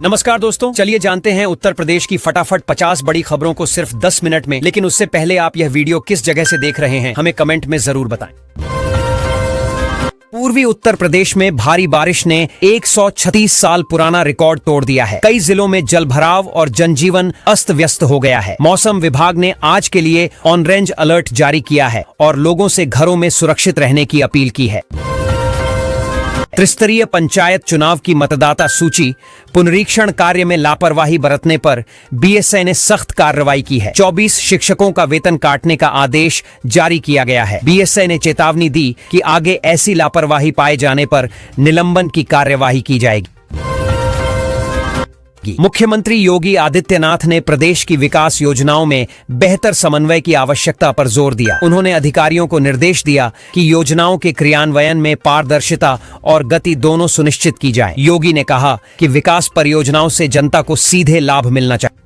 नमस्कार दोस्तों, चलिए जानते हैं उत्तर प्रदेश की फटाफट 50 बड़ी खबरों को सिर्फ 10 मिनट में। लेकिन उससे पहले आप यह वीडियो किस जगह से देख रहे हैं हमें कमेंट में जरूर बताएं। पूर्वी उत्तर प्रदेश में भारी बारिश ने 136 साल पुराना रिकॉर्ड तोड़ दिया है। कई जिलों में जलभराव और जनजीवन अस्त व्यस्त हो गया है। मौसम विभाग ने आज के लिए ऑरेंज अलर्ट जारी किया है और लोगों से घरों में सुरक्षित रहने की अपील की है। त्रिस्तरीय पंचायत चुनाव की मतदाता सूची पुनरीक्षण कार्य में लापरवाही बरतने पर बीएसए ने सख्त कार्रवाई की है। 24 शिक्षकों का वेतन काटने का आदेश जारी किया गया है। बीएसए ने चेतावनी दी कि आगे ऐसी लापरवाही पाए जाने पर निलंबन की कार्यवाही की जाएगी। मुख्यमंत्री योगी आदित्यनाथ ने प्रदेश की विकास योजनाओं में बेहतर समन्वय की आवश्यकता पर जोर दिया। उन्होंने अधिकारियों को निर्देश दिया कि योजनाओं के क्रियान्वयन में पारदर्शिता और गति दोनों सुनिश्चित की जाए। योगी ने कहा कि विकास परियोजनाओं से जनता को सीधे लाभ मिलना चाहिए।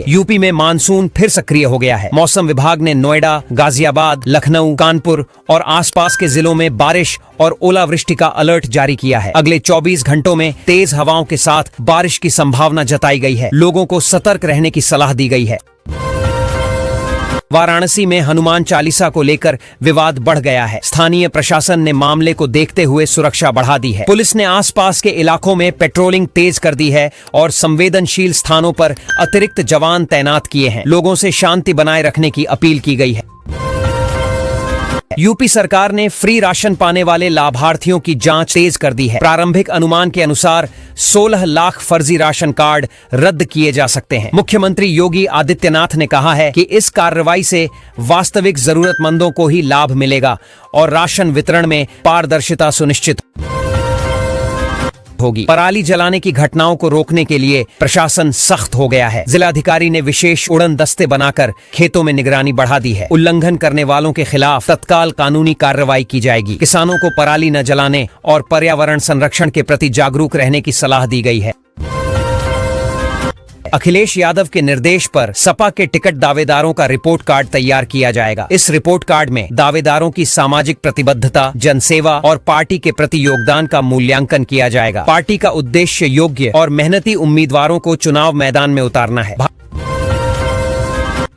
यूपी में मानसून फिर सक्रिय हो गया है। मौसम विभाग ने नोएडा, गाजियाबाद, लखनऊ, कानपुर और आसपास के जिलों में बारिश और ओलावृष्टि का अलर्ट जारी किया है। अगले 24 घंटों में तेज हवाओं के साथ बारिश की संभावना जताई गई है। लोगों को सतर्क रहने की सलाह दी गई है। वाराणसी में हनुमान चालीसा को लेकर विवाद बढ़ गया है। स्थानीय प्रशासन ने मामले को देखते हुए सुरक्षा बढ़ा दी है। पुलिस ने आसपास के इलाकों में पेट्रोलिंग तेज कर दी है और संवेदनशील स्थानों पर अतिरिक्त जवान तैनात किए हैं। लोगों से शांति बनाए रखने की अपील की गई है। यूपी सरकार ने फ्री राशन पाने वाले लाभार्थियों की जांच तेज कर दी है। प्रारंभिक अनुमान के अनुसार 16 लाख फर्जी राशन कार्ड रद्द किए जा सकते हैं। मुख्यमंत्री योगी आदित्यनाथ ने कहा है कि इस कार्रवाई से वास्तविक जरूरतमंदों को ही लाभ मिलेगा और राशन वितरण में पारदर्शिता सुनिश्चित होगी। पराली जलाने की घटनाओं को रोकने के लिए प्रशासन सख्त हो गया है। जिलाधिकारी ने विशेष उड़न दस्ते बनाकर खेतों में निगरानी बढ़ा दी है। उल्लंघन करने वालों के खिलाफ तत्काल कानूनी कार्रवाई की जाएगी। किसानों को पराली न जलाने और पर्यावरण संरक्षण के प्रति जागरूक रहने की सलाह दी गई है। अखिलेश यादव के निर्देश पर सपा के टिकट दावेदारों का रिपोर्ट कार्ड तैयार किया जाएगा। इस रिपोर्ट कार्ड में दावेदारों की सामाजिक प्रतिबद्धता, जनसेवा और पार्टी के प्रति योगदान का मूल्यांकन किया जाएगा। पार्टी का उद्देश्य योग्य और मेहनती उम्मीदवारों को चुनाव मैदान में उतारना है।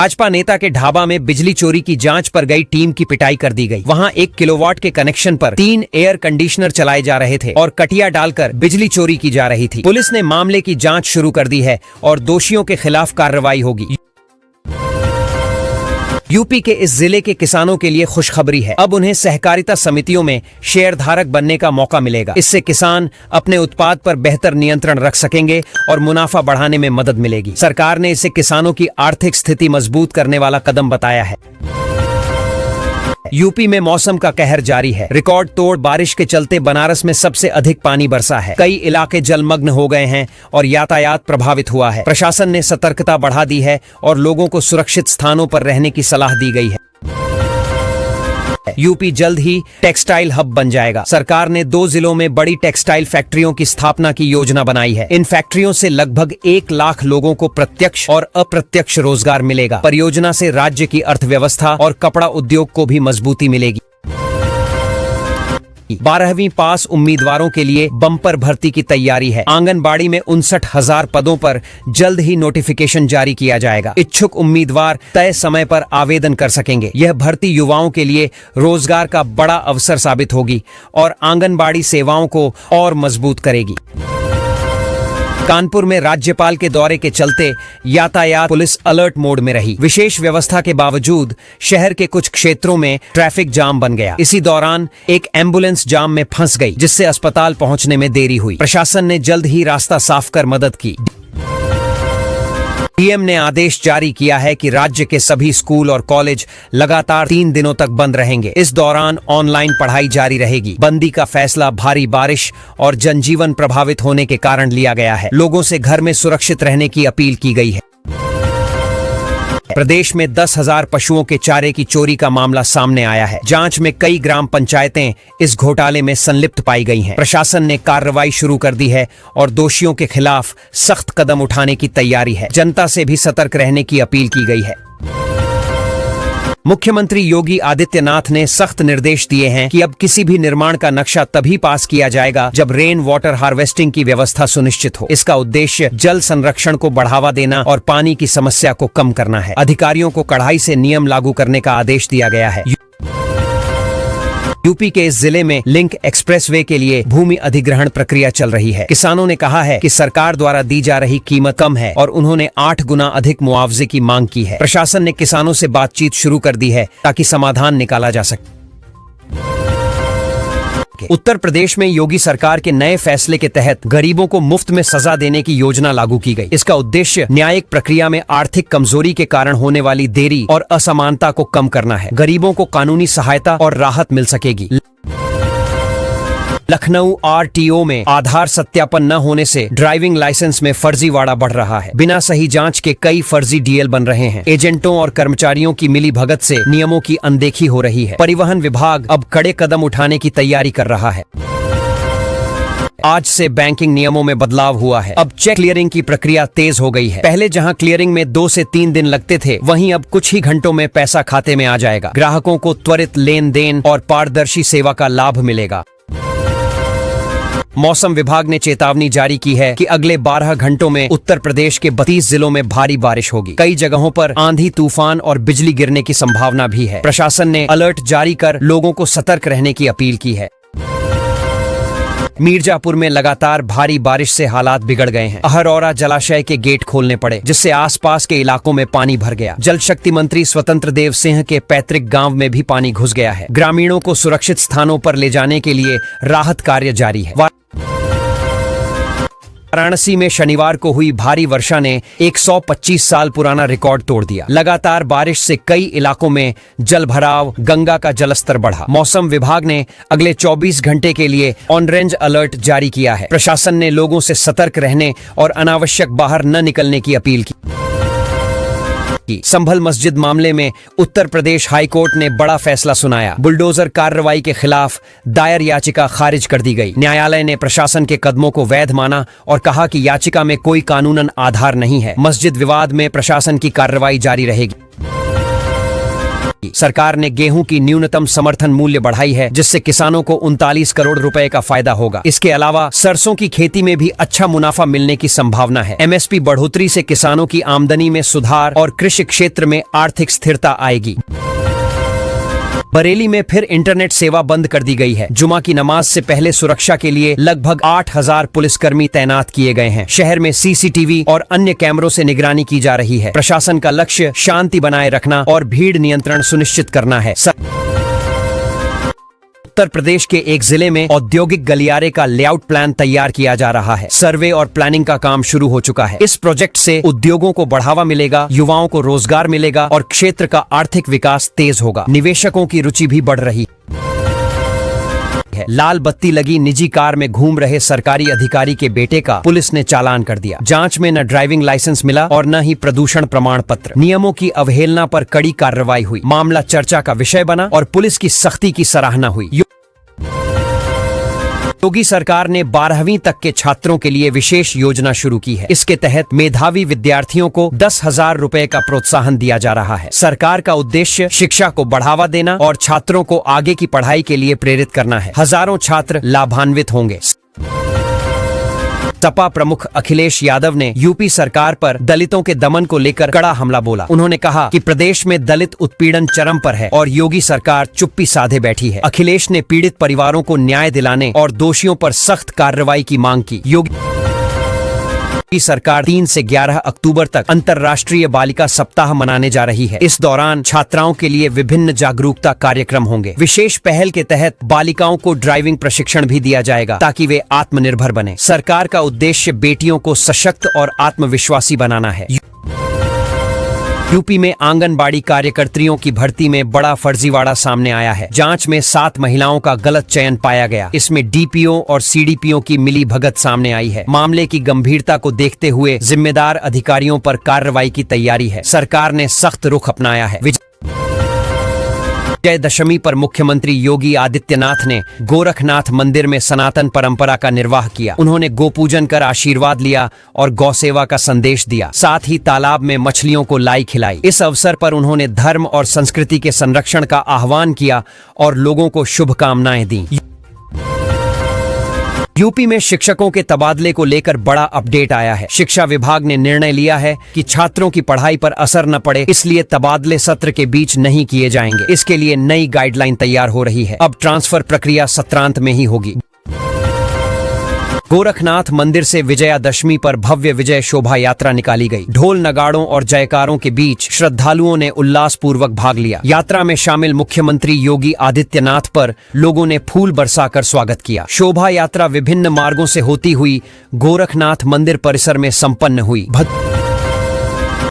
भाजपा नेता के ढाबा में बिजली चोरी की जांच पर गई टीम की पिटाई कर दी गई। वहां 1 किलोवाट के कनेक्शन पर 3 एयर कंडीशनर चलाए जा रहे थे और कटिया डालकर बिजली चोरी की जा रही थी। पुलिस ने मामले की जांच शुरू कर दी है और दोषियों के खिलाफ कार्रवाई होगी। यूपी के इस जिले के किसानों के लिए खुशखबरी है। अब उन्हें सहकारिता समितियों में शेयरधारक बनने का मौका मिलेगा। इससे किसान अपने उत्पाद पर बेहतर नियंत्रण रख सकेंगे और मुनाफा बढ़ाने में मदद मिलेगी। सरकार ने इसे किसानों की आर्थिक स्थिति मजबूत करने वाला कदम बताया है। यूपी में मौसम का कहर जारी है। रिकॉर्ड तोड़ बारिश के चलते बनारस में सबसे अधिक पानी बरसा है। कई इलाके जलमग्न हो गए हैं और यातायात प्रभावित हुआ है। प्रशासन ने सतर्कता बढ़ा दी है और लोगों को सुरक्षित स्थानों पर रहने की सलाह दी गई है। यूपी जल्द ही टेक्सटाइल हब बन जाएगा। सरकार ने 2 जिलों में बड़ी टेक्सटाइल फैक्ट्रियों की स्थापना की योजना बनाई है। इन फैक्ट्रियों से लगभग 1 लाख लोगों को प्रत्यक्ष और अप्रत्यक्ष रोजगार मिलेगा। परियोजना से राज्य की अर्थव्यवस्था और कपड़ा उद्योग को भी मजबूती मिलेगी। 12वीं पास उम्मीदवारों के लिए बम्पर भर्ती की तैयारी है। आंगनबाड़ी में 59,000 पदों पर जल्द ही नोटिफिकेशन जारी किया जाएगा। इच्छुक उम्मीदवार तय समय पर आवेदन कर सकेंगे। यह भर्ती युवाओं के लिए रोजगार का बड़ा अवसर साबित होगी और आंगनबाड़ी सेवाओं को और मजबूत करेगी। कानपुर में राज्यपाल के दौरे के चलते यातायात पुलिस अलर्ट मोड में रही। विशेष व्यवस्था के बावजूद शहर के कुछ क्षेत्रों में ट्रैफिक जाम बन गया। इसी दौरान एक एम्बुलेंस जाम में फंस गई, जिससे अस्पताल पहुंचने में देरी हुई। प्रशासन ने जल्द ही रास्ता साफ कर मदद की। पीएम ने आदेश जारी किया है कि राज्य के सभी स्कूल और कॉलेज लगातार 3 दिनों तक बंद रहेंगे। इस दौरान ऑनलाइन पढ़ाई जारी रहेगी। बंदी का फैसला भारी बारिश और जनजीवन प्रभावित होने के कारण लिया गया है। लोगों से घर में सुरक्षित रहने की अपील की गई है। प्रदेश में 10,000 पशुओं के चारे की चोरी का मामला सामने आया है। जांच में कई ग्राम पंचायतें इस घोटाले में संलिप्त पाई गई हैं। प्रशासन ने कार्रवाई शुरू कर दी है और दोषियों के खिलाफ सख्त कदम उठाने की तैयारी है। जनता से भी सतर्क रहने की अपील की गई है। मुख्यमंत्री योगी आदित्यनाथ ने सख्त निर्देश दिए हैं कि अब किसी भी निर्माण का नक्शा तभी पास किया जाएगा जब रेन वाटर हार्वेस्टिंग की व्यवस्था सुनिश्चित हो। इसका उद्देश्य जल संरक्षण को बढ़ावा देना और पानी की समस्या को कम करना है। अधिकारियों को कड़ाई से नियम लागू करने का आदेश दिया गया है। यूपी के इस जिले में लिंक एक्सप्रेसवे के लिए भूमि अधिग्रहण प्रक्रिया चल रही है। किसानों ने कहा है कि सरकार द्वारा दी जा रही कीमत कम है और उन्होंने 8 गुना अधिक मुआवजे की मांग की है। प्रशासन ने किसानों से बातचीत शुरू कर दी है ताकि समाधान निकाला जा सके। उत्तर प्रदेश में योगी सरकार के नए फैसले के तहत गरीबों को मुफ्त में सजा देने की योजना लागू की गई। इसका उद्देश्य न्यायिक प्रक्रिया में आर्थिक कमजोरी के कारण होने वाली देरी और असमानता को कम करना है। गरीबों को कानूनी सहायता और राहत मिल सकेगी। लखनऊ आरटीओ में आधार सत्यापन न होने से ड्राइविंग लाइसेंस में फर्जीवाड़ा बढ़ रहा है। बिना सही जांच के कई फर्जी डीएल बन रहे हैं। एजेंटों और कर्मचारियों की मिली भगत से नियमों की अनदेखी हो रही है। परिवहन विभाग अब कड़े कदम उठाने की तैयारी कर रहा है। आज से बैंकिंग नियमों में बदलाव हुआ है। अब चेक क्लियरिंग की प्रक्रिया तेज हो गई है। पहले जहां क्लियरिंग में 2 से 3 दिन लगते थे, वहीं अब कुछ ही घंटों में पैसा खाते में आ जाएगा। ग्राहकों को त्वरित लेन देन और पारदर्शी सेवा का लाभ मिलेगा। मौसम विभाग ने चेतावनी जारी की है कि अगले 12 घंटों में उत्तर प्रदेश के 32 जिलों में भारी बारिश होगी। कई जगहों पर आंधी, तूफान और बिजली गिरने की संभावना भी है। प्रशासन ने अलर्ट जारी कर लोगों को सतर्क रहने की अपील की है। मिर्जापुर में लगातार भारी बारिश से हालात बिगड़ गए हैं। अहरौरा जलाशय के गेट खोलने पड़े, जिससे आसपास के इलाकों में पानी भर गया। जल शक्ति मंत्री स्वतंत्र देव सिंह के पैतृक गांव में भी पानी घुस गया है। ग्रामीणों को सुरक्षित स्थानों पर ले जाने के लिए राहत कार्य जारी है। वाराणसी में शनिवार को हुई भारी वर्षा ने 125 साल पुराना रिकॉर्ड तोड़ दिया। लगातार बारिश से कई इलाकों में जलभराव, गंगा का जलस्तर बढ़ा। मौसम विभाग ने अगले 24 घंटे के लिए ऑरेंज अलर्ट जारी किया है। प्रशासन ने लोगों से सतर्क रहने और अनावश्यक बाहर न निकलने की अपील की। संभल मस्जिद मामले में उत्तर प्रदेश हाई कोर्ट ने बड़ा फैसला सुनाया। बुलडोजर कार्रवाई के खिलाफ दायर याचिका खारिज कर दी गई। न्यायालय ने प्रशासन के कदमों को वैध माना और कहा कि याचिका में कोई कानूनन आधार नहीं है। मस्जिद विवाद में प्रशासन की कार्रवाई जारी रहेगी। सरकार ने गेहूं की न्यूनतम समर्थन मूल्य बढ़ाई है, जिससे किसानों को 39 करोड़ रुपए का फायदा होगा। इसके अलावा सरसों की खेती में भी अच्छा मुनाफा मिलने की संभावना है। एमएसपी बढ़ोतरी से किसानों की आमदनी में सुधार और कृषि क्षेत्र में आर्थिक स्थिरता आएगी। बरेली में फिर इंटरनेट सेवा बंद कर दी गई है। जुमा की नमाज से पहले सुरक्षा के लिए लगभग 8000 पुलिसकर्मी तैनात किए गए हैं। शहर में सीसीटीवी और अन्य कैमरों से निगरानी की जा रही है। प्रशासन का लक्ष्य शांति बनाए रखना और भीड़ नियंत्रण सुनिश्चित करना है। उत्तर प्रदेश के एक जिले में औद्योगिक गलियारे का लेआउट प्लान तैयार किया जा रहा है। सर्वे और प्लानिंग का काम शुरू हो चुका है। इस प्रोजेक्ट से उद्योगों को बढ़ावा मिलेगा, युवाओं को रोजगार मिलेगा और क्षेत्र का आर्थिक विकास तेज होगा। निवेशकों की रुचि भी बढ़ रही है। लाल बत्ती लगी निजी कार में घूम रहे सरकारी अधिकारी के बेटे का पुलिस ने चालान कर दिया। जांच में न ड्राइविंग लाइसेंस मिला और न ही प्रदूषण प्रमाण पत्र। नियमों की अवहेलना पर कड़ी कार्रवाई हुई। मामला चर्चा का विषय बना और पुलिस की सख्ती की सराहना हुई। योगी सरकार ने 12वीं तक के छात्रों के लिए विशेष योजना शुरू की है। इसके तहत मेधावी विद्यार्थियों को 10,000 रुपए का प्रोत्साहन दिया जा रहा है। सरकार का उद्देश्य शिक्षा को बढ़ावा देना और छात्रों को आगे की पढ़ाई के लिए प्रेरित करना है। हजारों छात्र लाभान्वित होंगे। सपा प्रमुख अखिलेश यादव ने यूपी सरकार पर दलितों के दमन को लेकर कड़ा हमला बोला। उन्होंने कहा कि प्रदेश में दलित उत्पीड़न चरम पर है और योगी सरकार चुप्पी साधे बैठी है। अखिलेश ने पीड़ित परिवारों को न्याय दिलाने और दोषियों पर सख्त कार्रवाई की मांग की। योगी सरकार 3 से 11 अक्टूबर तक अंतर्राष्ट्रीय बालिका सप्ताह मनाने जा रही है। इस दौरान छात्राओं के लिए विभिन्न जागरूकता कार्यक्रम होंगे। विशेष पहल के तहत बालिकाओं को ड्राइविंग प्रशिक्षण भी दिया जाएगा ताकि वे आत्मनिर्भर बने। सरकार का उद्देश्य बेटियों को सशक्त और आत्मविश्वासी बनाना है। यूपी में आंगनबाड़ी कार्यकर्त्रियों की भर्ती में बड़ा फर्जीवाड़ा सामने आया है। जांच में 7 महिलाओं का गलत चयन पाया गया। इसमें डीपीओ और सीडीपीओ की मिली भगत सामने आई है। मामले की गंभीरता को देखते हुए जिम्मेदार अधिकारियों पर कार्रवाई की तैयारी है। सरकार ने सख्त रुख अपनाया है। विजयदशमी पर मुख्यमंत्री योगी आदित्यनाथ ने गोरखनाथ मंदिर में सनातन परंपरा का निर्वाह किया। उन्होंने गोपूजन कर आशीर्वाद लिया और गौसेवा का संदेश दिया। साथ ही तालाब में मछलियों को लाई खिलाई। इस अवसर पर उन्होंने धर्म और संस्कृति के संरक्षण का आह्वान किया और लोगों को शुभकामनाएं दी। यूपी में शिक्षकों के तबादले को लेकर बड़ा अपडेट आया है। शिक्षा विभाग ने निर्णय लिया है कि छात्रों की पढ़ाई पर असर न पड़े, इसलिए तबादले सत्र के बीच नहीं किए जाएंगे। इसके लिए नई गाइडलाइन तैयार हो रही है। अब ट्रांसफर प्रक्रिया सत्रांत में ही होगी। गोरखनाथ मंदिर से विजयादशमी पर भव्य विजय शोभा यात्रा निकाली गई। ढोल नगाड़ों और जयकारों के बीच श्रद्धालुओं ने उल्लासपूर्वक भाग लिया। यात्रा में शामिल मुख्यमंत्री योगी आदित्यनाथ पर लोगों ने फूल बरसाकर स्वागत किया। शोभा यात्रा विभिन्न मार्गों से होती हुई गोरखनाथ मंदिर परिसर में संपन्न हुई।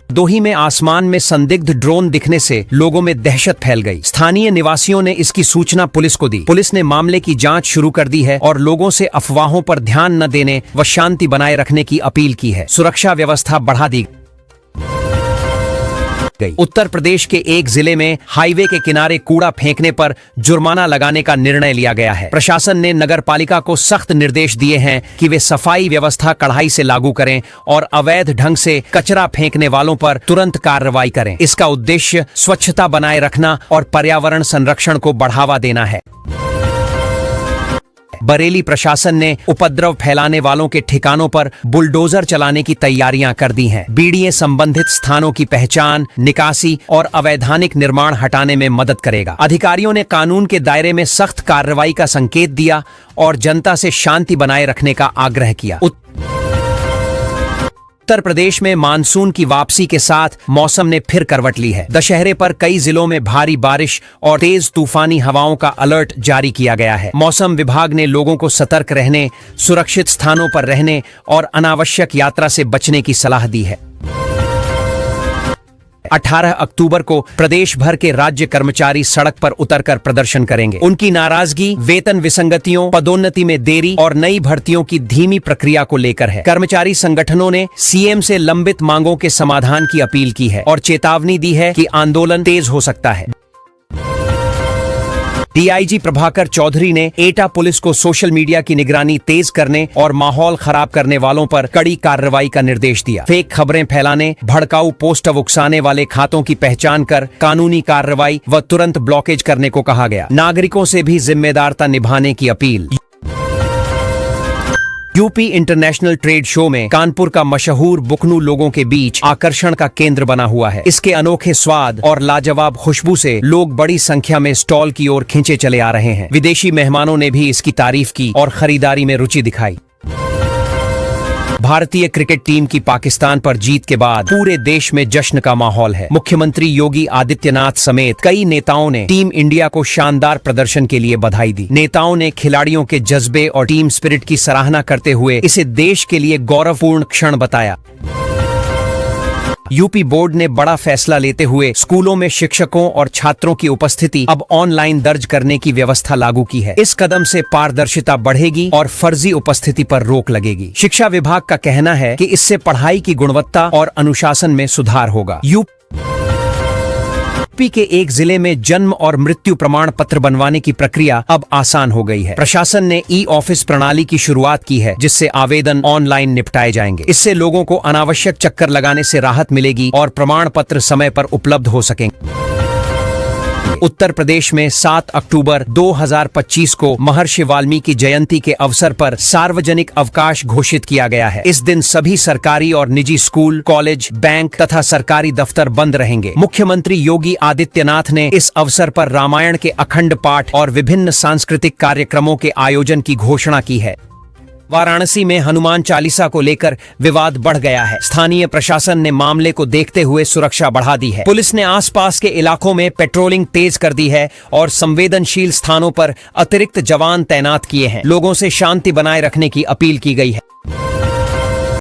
भदोही में आसमान में संदिग्ध ड्रोन दिखने से लोगों में दहशत फैल गई। स्थानीय निवासियों ने इसकी सूचना पुलिस को दी। पुलिस ने मामले की जांच शुरू कर दी है और लोगों से अफवाहों पर ध्यान न देने व शांति बनाए रखने की अपील की है। सुरक्षा व्यवस्था बढ़ा दी गई। उत्तर प्रदेश के एक जिले में हाईवे के किनारे कूड़ा फेंकने पर जुर्माना लगाने का निर्णय लिया गया है। प्रशासन ने नगर पालिका को सख्त निर्देश दिए हैं कि वे सफाई व्यवस्था कड़ाई से लागू करें और अवैध ढंग से कचरा फेंकने वालों पर तुरंत कार्रवाई करें। इसका उद्देश्य स्वच्छता बनाए रखना और पर्यावरण संरक्षण को बढ़ावा देना है। बरेली प्रशासन ने उपद्रव फैलाने वालों के ठिकानों पर बुलडोजर चलाने की तैयारियां कर दी हैं। बीडीए संबंधित स्थानों की पहचान, निकासी और अवैधानिक निर्माण हटाने में मदद करेगा। अधिकारियों ने कानून के दायरे में सख्त कार्रवाई का संकेत दिया और जनता से शांति बनाए रखने का आग्रह किया। उत्तर प्रदेश में मानसून की वापसी के साथ मौसम ने फिर करवट ली है। दशहरे पर कई जिलों में भारी बारिश और तेज तूफानी हवाओं का अलर्ट जारी किया गया है। मौसम विभाग ने लोगों को सतर्क रहने, सुरक्षित स्थानों पर रहने और अनावश्यक यात्रा से बचने की सलाह दी है। 18 अक्टूबर को प्रदेश भर के राज्य कर्मचारी सड़क पर उतरकर प्रदर्शन करेंगे। उनकी नाराजगी वेतन विसंगतियों, पदोन्नति में देरी और नई भर्तियों की धीमी प्रक्रिया को लेकर है। कर्मचारी संगठनों ने सीएम से लंबित मांगों के समाधान की अपील की है और चेतावनी दी है कि आंदोलन तेज हो सकता है। डीआईजी प्रभाकर चौधरी ने एटा पुलिस को सोशल मीडिया की निगरानी तेज करने और माहौल खराब करने वालों पर कड़ी कार्रवाई का निर्देश दिया। फेक खबरें फैलाने, भड़काऊ पोस्ट उकसाने वाले खातों की पहचान कर कानूनी कार्रवाई व तुरंत ब्लॉकेज करने को कहा गया। नागरिकों से भी जिम्मेदारता निभाने की appeal. UP international trade show में कानपुर का मशहूर बुकनू लोगों के बीच आकर्षण का केंद्र बना हुआ है। इसके अनोखे स्वाद और लाजवाब खुशबू से लोग बड़ी संख्या में स्टॉल की ओर खींचे चले आ रहे हैं। विदेशी मेहमानों ने भी इसकी तारीफ की और खरीदारी में रुचि दिखाई। भारतीय क्रिकेट टीम की पाकिस्तान पर जीत के बाद पूरे देश में जश्न का माहौल है। मुख्यमंत्री योगी आदित्यनाथ समेत कई नेताओं ने टीम इंडिया को शानदार प्रदर्शन के लिए बधाई दी। नेताओं ने खिलाड़ियों के जज्बे और टीम स्पिरिट की सराहना करते हुए इसे देश के लिए गौरवपूर्ण क्षण बताया। यूपी बोर्ड ने बड़ा फैसला लेते हुए स्कूलों में शिक्षकों और छात्रों की उपस्थिति अब ऑनलाइन दर्ज करने की व्यवस्था लागू की है। इस कदम से पारदर्शिता बढ़ेगी और फर्जी उपस्थिति पर रोक लगेगी। शिक्षा विभाग का कहना है कि इससे पढ़ाई की गुणवत्ता और अनुशासन में सुधार होगा। यूपी के एक जिले में जन्म और मृत्यु प्रमाण पत्र बनवाने की प्रक्रिया अब आसान हो गई है। प्रशासन ने ई ऑफिस प्रणाली की शुरुआत की है, जिससे आवेदन ऑनलाइन निपटाए जाएंगे। इससे लोगों को अनावश्यक चक्कर लगाने से राहत मिलेगी और प्रमाण पत्र समय पर उपलब्ध हो सकेंगे। उत्तर प्रदेश में 7 अक्टूबर 2025 को महर्षि वाल्मीकि जयंती के अवसर पर सार्वजनिक अवकाश घोषित किया गया है। इस दिन सभी सरकारी और निजी स्कूल, कॉलेज, बैंक तथा सरकारी दफ्तर बंद रहेंगे। मुख्यमंत्री योगी आदित्यनाथ ने इस अवसर पर रामायण के अखंड पाठ और विभिन्न सांस्कृतिक कार्यक्रमों के आयोजन की घोषणा की है। वाराणसी में हनुमान चालीसा को लेकर विवाद बढ़ गया है। स्थानीय प्रशासन ने मामले को देखते हुए सुरक्षा बढ़ा दी है। पुलिस ने आसपास के इलाकों में पेट्रोलिंग तेज कर दी है और संवेदनशील स्थानों पर अतिरिक्त जवान तैनात किए हैं। लोगों से शांति बनाए रखने की अपील की गई है।